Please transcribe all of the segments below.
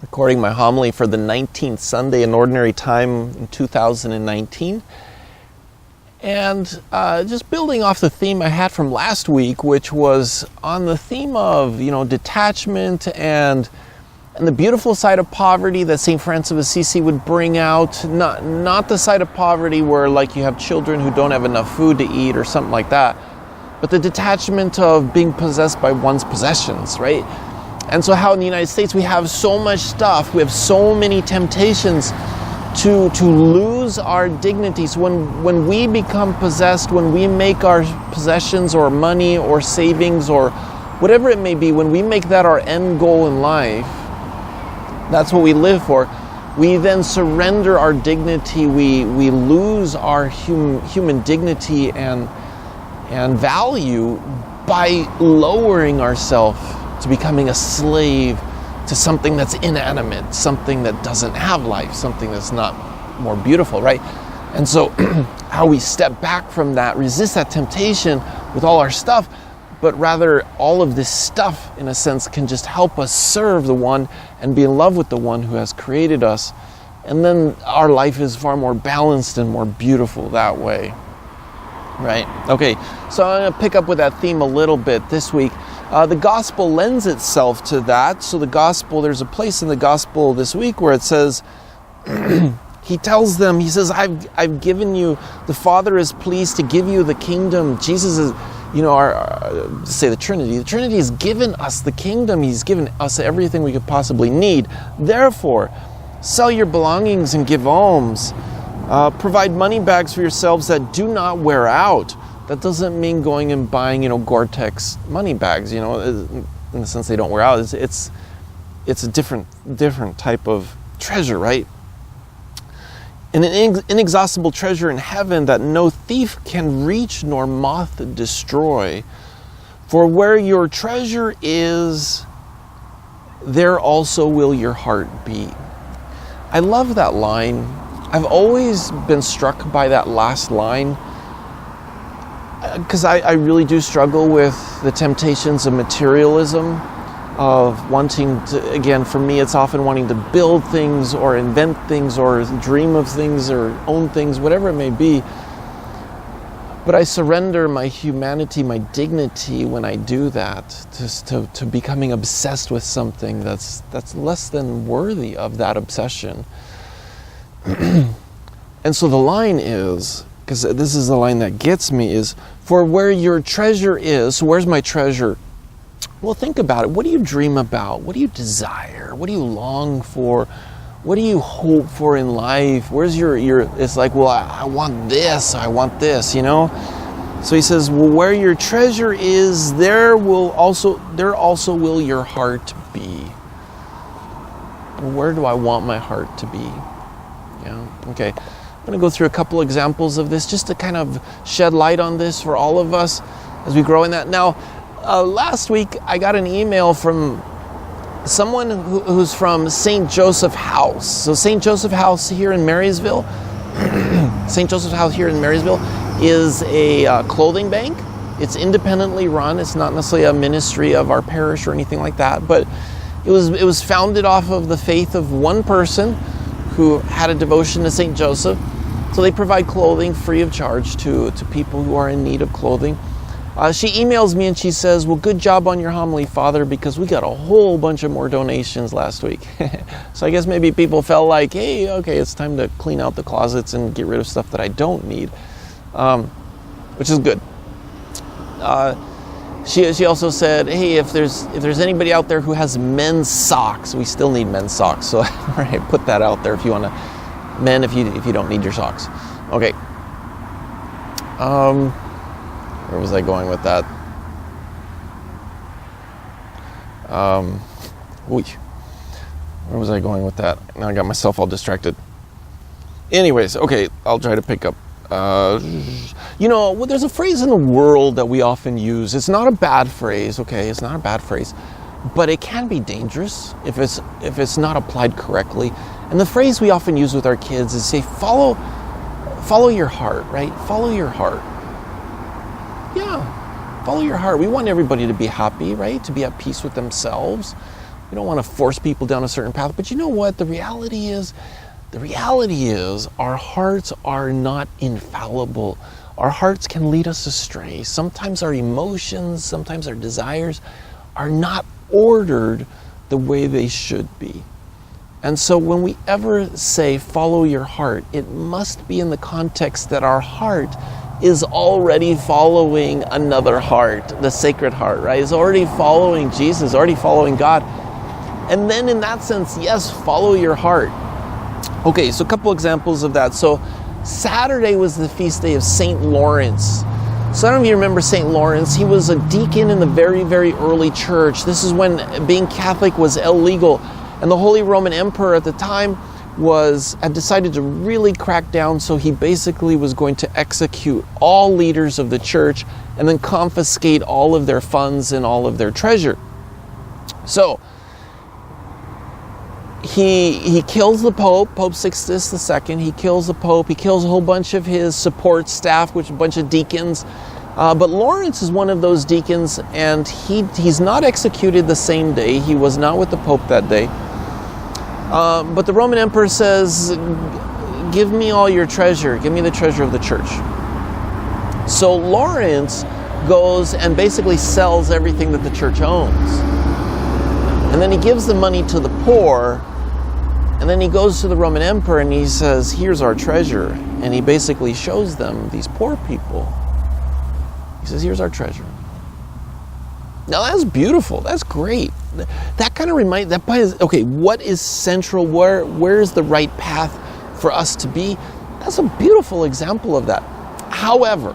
recording my homily for the 19th Sunday in Ordinary Time in 2019. And just building off the theme I had from last week, which was on the theme of, detachment and the beautiful side of poverty that St. Francis of Assisi would bring out. Not the side of poverty where like you have children who don't have enough food to eat or something like that, but the detachment of being possessed by one's possessions, right? And so how in the United States we have so much stuff, we have so many temptations to lose our dignities. When we become possessed, when we make our possessions or money or savings or whatever it may be, when we make that our end goal in life, that's what we live for, we then surrender our dignity, we lose our human dignity and value by lowering ourselves to becoming a slave to something that's inanimate, something that doesn't have life, something that's not more beautiful, right? And so how we step back from that, resist that temptation with all our stuff, but rather all of this stuff, in a sense, can just help us serve the one and be in love with the one who has created us. And then our life is far more balanced and more beautiful that way, right? Okay, so I'm going to pick up with that theme a little bit this week. The gospel lends itself to that. So the gospel, there's a place in the gospel this week where it says, he tells them, he says, I've given you, the Father is pleased to give you the kingdom. Jesus is, say the Trinity. The Trinity has given us the kingdom. He's given us everything we could possibly need. Therefore, sell your belongings and give alms. Provide money bags for yourselves that do not wear out. That doesn't mean going and buying, Gore-Tex money bags, in the sense they don't wear out. It's a different type of treasure, right? And an inexhaustible treasure in heaven that no thief can reach nor moth destroy. For where your treasure is, there also will your heart be. I love that line. I've always been struck by that last line, because I really do struggle with the temptations of materialism, of wanting to, again, for me, it's often wanting to build things or invent things or dream of things or own things, whatever it may be. But I surrender my humanity, my dignity when I do that, to becoming obsessed with something that's less than worthy of that obsession. And so the line is, because this is the line that gets me, is, for where your treasure is, so where's my treasure? Well, think about it. What do you dream about? What do you desire? What do you long for? What do you hope for in life? Where's your it's like, well, I want this, I want this, So he says, well, where your treasure is, there also will your heart be. Well, where do I want my heart to be? Okay. I'm going to go through a couple examples of this just to kind of shed light on this for all of us as we grow in that. Now, last week I got an email from someone who's from St. Joseph House. So St. Joseph House here in Marysville, St. Joseph House here in Marysville is a clothing bank. It's independently run. It's not necessarily a ministry of our parish or anything like that, but it was founded off of the faith of one person who had a devotion to St. Joseph. So they provide clothing free of charge to people who are in need of clothing. She emails me and she says, well, good job on your homily, Father, because we got a whole bunch of more donations last week. So I guess maybe people felt like, hey, okay, it's time to clean out the closets and get rid of stuff that I don't need, which is good. She also said, hey, if there's anybody out there who has men's socks, we still need men's socks. So right, put that out there if you want to, men, if you don't need your socks. Okay. Where was I going with that? Where was I going with that? Now I got myself all distracted. Anyways, okay, I'll try to pick up. There's a phrase in the world that we often use. It's not a bad phrase, okay? It's not a bad phrase, but it can be dangerous if it's not applied correctly. And the phrase we often use with our kids is say, follow your heart, right? Follow your heart. Yeah, follow your heart. We want everybody to be happy, right? To be at peace with themselves. We don't want to force people down a certain path. But you know what? The reality is our hearts are not infallible. Our hearts can lead us astray. Sometimes our emotions, sometimes our desires are not ordered the way they should be. And so when we ever say, follow your heart, it must be in the context that our heart is already following another heart, the sacred heart, right? Is already following Jesus, already following God. And then in that sense, yes, follow your heart. Okay, so a couple examples of that. So Saturday was the feast day of St. Lawrence. So I don't know if you remember St. Lawrence. He was a deacon in the very, very early church. This is when being Catholic was illegal. And the Holy Roman Emperor at the time had decided to really crack down, so he basically was going to execute all leaders of the church and then confiscate all of their funds and all of their treasure. So he kills the Pope, Pope Sixtus II. He kills the Pope. He kills a whole bunch of his support staff, which is a bunch of deacons. But Lawrence is one of those deacons, and he's not executed the same day. He was not with the Pope that day. But the Roman Emperor says, give me all your treasure. Give me the treasure of the church. So Lawrence goes and basically sells everything that the church owns. And then he gives the money to the poor. And then he goes to the Roman Emperor and he says, here's our treasure. And he basically shows them these poor people. He says, here's our treasure. Now that's beautiful. That's great. That kind of okay, what is central? Where is the right path for us to be? That's a beautiful example of that. However,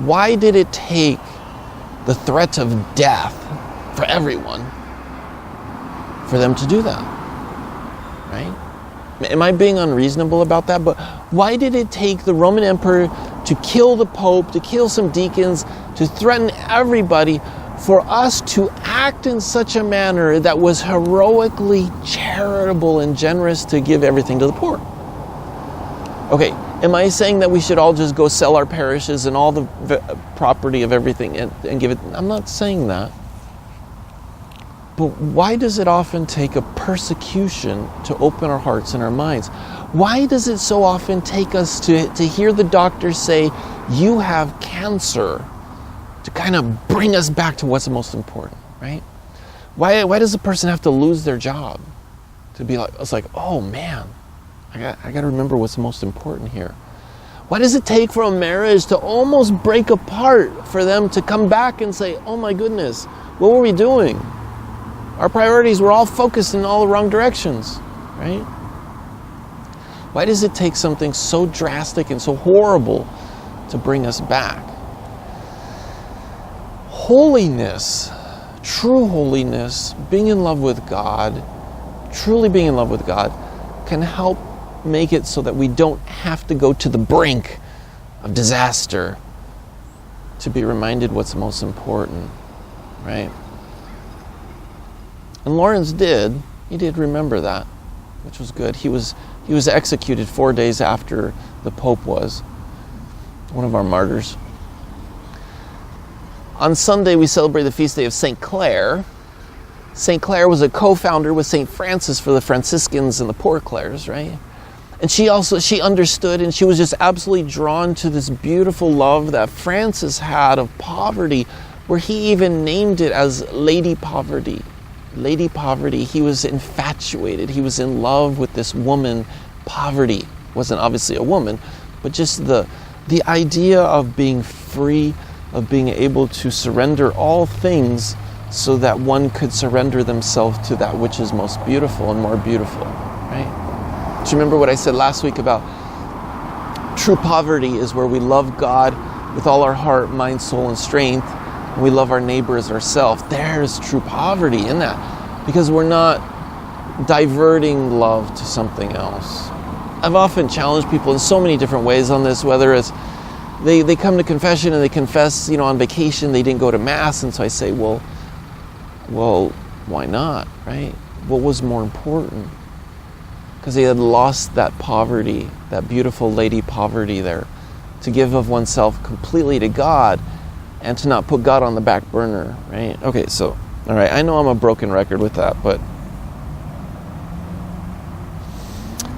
why did it take the threat of death for everyone for them to do that? Right? Am I being unreasonable about that? But why did it take the Roman Emperor to kill the Pope, to kill some deacons, to threaten everybody, for us to act in such a manner that was heroically charitable and generous to give everything to the poor? Okay, am I saying that we should all just go sell our parishes and all the property of everything and give it? I'm not saying that. But why does it often take a persecution to open our hearts and our minds? Why does it so often take us to hear the doctor say, you have cancer, to kind of bring us back to what's most important, right? Why does a person have to lose their job? To be like, it's like, oh man, I got to remember what's most important here. Why does it take for a marriage to almost break apart for them to come back and say, oh my goodness, what were we doing? Our priorities were all focused in all the wrong directions, right? Why does it take something so drastic and so horrible to bring us back? Holiness, true holiness, being in love with God, truly being in love with God, can help make it so that we don't have to go to the brink of disaster to be reminded what's most important, right? And Lawrence did. He did remember that, which was good. He was executed 4 days after the Pope was, one of our martyrs. On Sunday, we celebrate the feast day of St. Clare. St. Clare was a co-founder with St. Francis for the Franciscans and the Poor Clares, right? And she understood, and she was just absolutely drawn to this beautiful love that Francis had of poverty, where he even named it as Lady Poverty. Lady Poverty. He was infatuated. He was in love with this woman. Poverty wasn't obviously a woman, but just the idea of being free, of being able to surrender all things so that one could surrender themselves to that which is most beautiful and more beautiful, right? Do you remember what I said last week about true poverty is where we love God with all our heart, mind, soul, and strength, and we love our neighbor as ourselves? There's true poverty in that, because we're not diverting love to something else. I've often challenged people in so many different ways on this, whether it's they come to confession and they confess, on vacation they didn't go to Mass, and so I say, well, why not, right? What was more important? Because they had lost that poverty, that beautiful Lady Poverty there, to give of oneself completely to God. and to not put God on the back burner, right? Okay, so, all right, I know I'm a broken record with that, but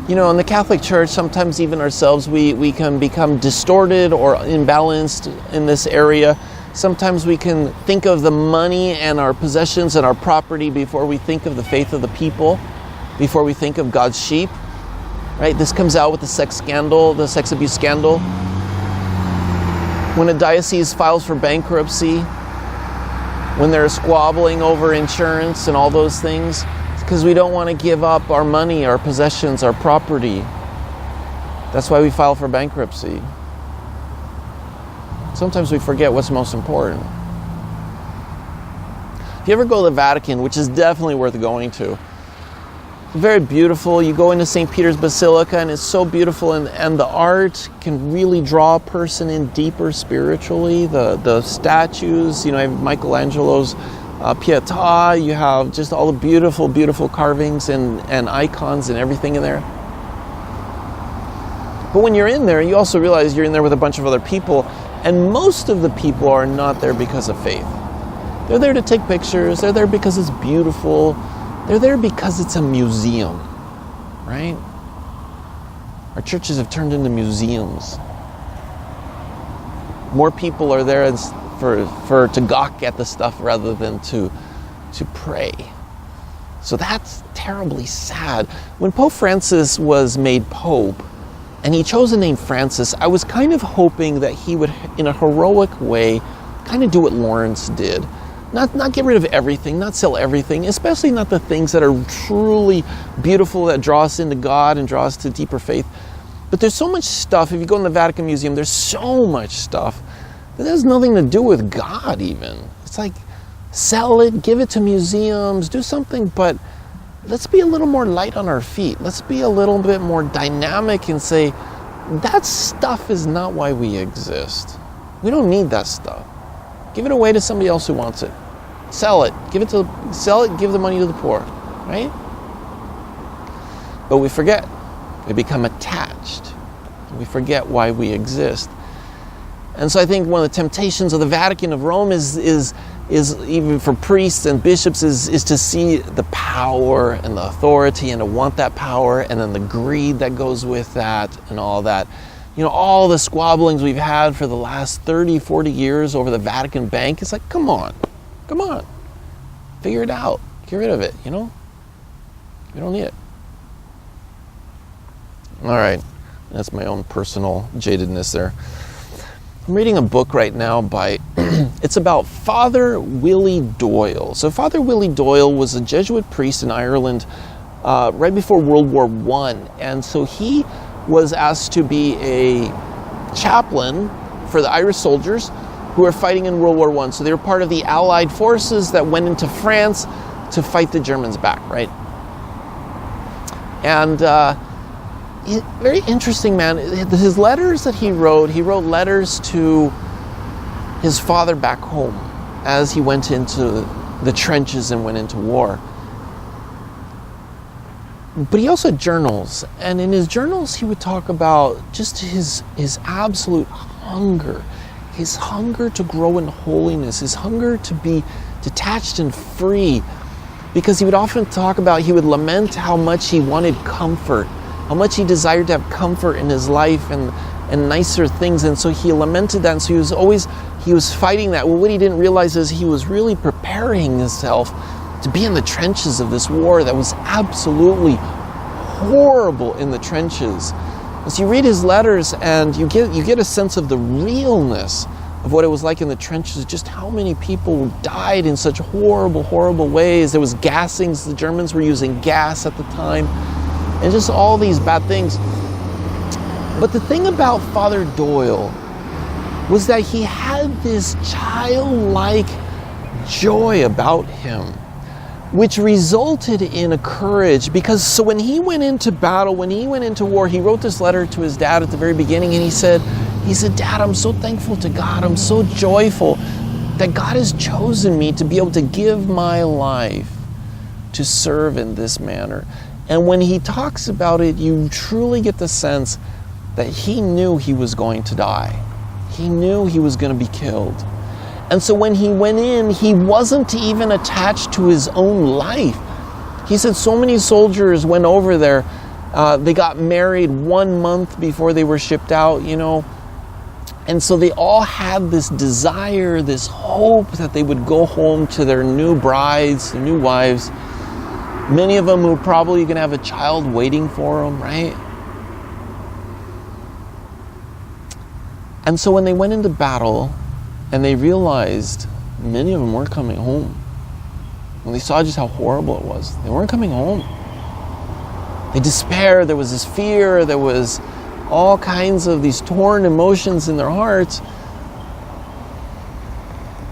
you know, in the Catholic Church, sometimes even ourselves, we can become distorted or imbalanced in this area. Sometimes we can think of the money and our possessions and our property before we think of the faith of the people, before we think of God's sheep, right? This comes out with the sex scandal, the sex abuse scandal. When a diocese files for bankruptcy, when they're squabbling over insurance and all those things, because we don't want to give up our money, our possessions, our property. That's why we file for bankruptcy. Sometimes we forget what's most important. If you ever go to the Vatican, which is definitely worth going to, very beautiful. You go into St. Peter's Basilica and it's so beautiful, and the art can really draw a person in deeper spiritually. The statues, you know, I have Michelangelo's Pietà, you have just all the beautiful, beautiful carvings and icons and everything in there. But when you're in there, you also realize you're in there with a bunch of other people, and most of the people are not there because of faith. They're there to take pictures, they're there because it's beautiful, they're there because it's a museum, right? Our churches have turned into museums. More people are there for to gawk at the stuff rather than to pray. So that's terribly sad. When Pope Francis was made Pope, and he chose the name Francis, I was kind of hoping that he would, in a heroic way, kind of do what Lawrence did. Not get rid of everything, not sell everything, especially not the things that are truly beautiful, that draw us into God and draw us to deeper faith. But there's so much stuff, if you go in the Vatican Museum, there's so much stuff that has nothing to do with God even. It's like, sell it, give it to museums, do something, but let's be a little more light on our feet. Let's be a little bit more dynamic and say, that stuff is not why we exist. We don't need that stuff. Give it away to somebody else who wants it. Sell it, give the money to the poor, right? But we forget. We become attached. We forget why we exist. And so I think one of the temptations of the Vatican of Rome is even for priests and bishops is to see the power and the authority and to want that power, and then the greed that goes with that and all that. You know, all the squabblings we've had for the last 30, 40 years over the Vatican Bank, it's like, come on. Figure it out. Get rid of it, you know? We don't need it. All right, that's my own personal jadedness there. I'm reading a book right now by, it's about Father Willie Doyle. So Father Willie Doyle was a Jesuit priest in Ireland right before World War I. And so he was asked to be a chaplain for the Irish soldiers who were fighting in World War I. So they were part of the Allied forces that went into France to fight the Germans back, right? And very interesting man. His letters that he wrote letters to his father back home as he went into the trenches and went into war. But he also had journals, and in his journals he would talk about just his absolute hunger, his hunger to grow in holiness, his hunger to be detached and free, because he would often talk about, he would lament how much he wanted comfort, how much he desired to have comfort in his life and nicer things, and so he lamented that, and so he was fighting that. Well, what he didn't realize is he was really preparing himself to be in the trenches of this war that was absolutely horrible in the trenches. As you read his letters and you get a sense of the realness of what it was like in the trenches, just how many people died in such horrible, horrible ways. There was gassings, the Germans were using gas at the time, and just all these bad things. But the thing about Father Doyle was that he had this childlike joy about him, which resulted in a courage. Because so when he went into battle, when he went into war, he wrote this letter to his dad at the very beginning, and he said, Dad, I'm so thankful to God, I'm so joyful that God has chosen me to be able to give my life to serve in this manner. And when he talks about it, you truly get the sense that he knew he was going to die. He knew he was going to be killed. And so when he went in, he wasn't even attached to his own life. He said so many soldiers went over there. They got married 1 month before they were shipped out, And so they all had this desire, this hope that they would go home to their new brides, their new wives. Many of them were probably going to have a child waiting for them, right? And so when they went into battle and they realized many of them weren't coming home, when they saw just how horrible it was, they weren't coming home. They despaired, there was this fear, there was all kinds of these torn emotions in their hearts.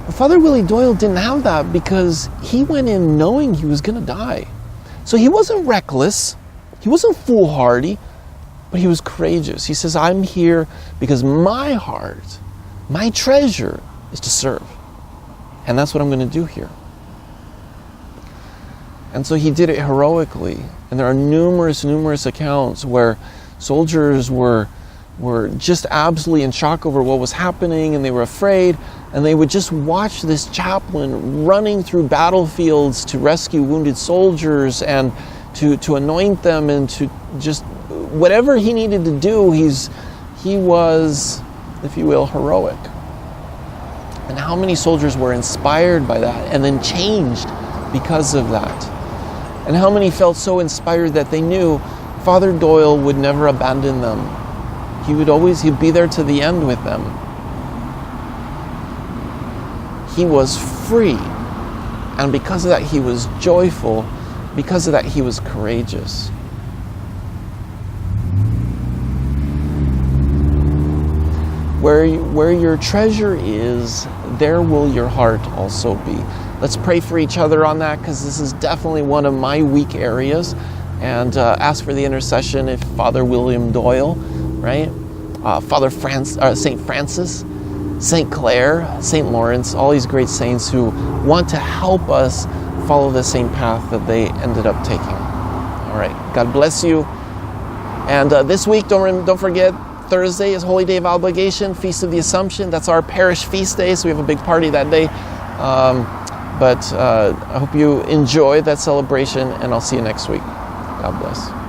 But Father Willie Doyle didn't have that because he went in knowing he was going to die. So he wasn't reckless, he wasn't foolhardy, but he was courageous. He says, I'm here because my heart, my treasure is to serve. And that's what I'm going to do here. And so he did it heroically. And there are numerous accounts where soldiers were just absolutely in shock over what was happening, and they were afraid, and they would just watch this chaplain running through battlefields to rescue wounded soldiers and to anoint them and to just whatever he needed to do. He was, if you will, heroic. And how many soldiers were inspired by that and then changed because of that? And how many felt so inspired that they knew Father Doyle would never abandon them. He'd be there to the end with them. He was free. And because of that, he was joyful. Because of that, he was courageous. Where your treasure is, there will your heart also be. Let's pray for each other on that, because this is definitely one of my weak areas. And ask for the intercession of Father William Doyle, right? St. Francis, St. Clare, St. Lawrence, all these great saints who want to help us follow the same path that they ended up taking. All right, God bless you. And this week, don't forget, Thursday is Holy Day of Obligation, Feast of the Assumption. That's our parish feast day, so we have a big party that day. But I hope you enjoy that celebration, and I'll see you next week. God bless.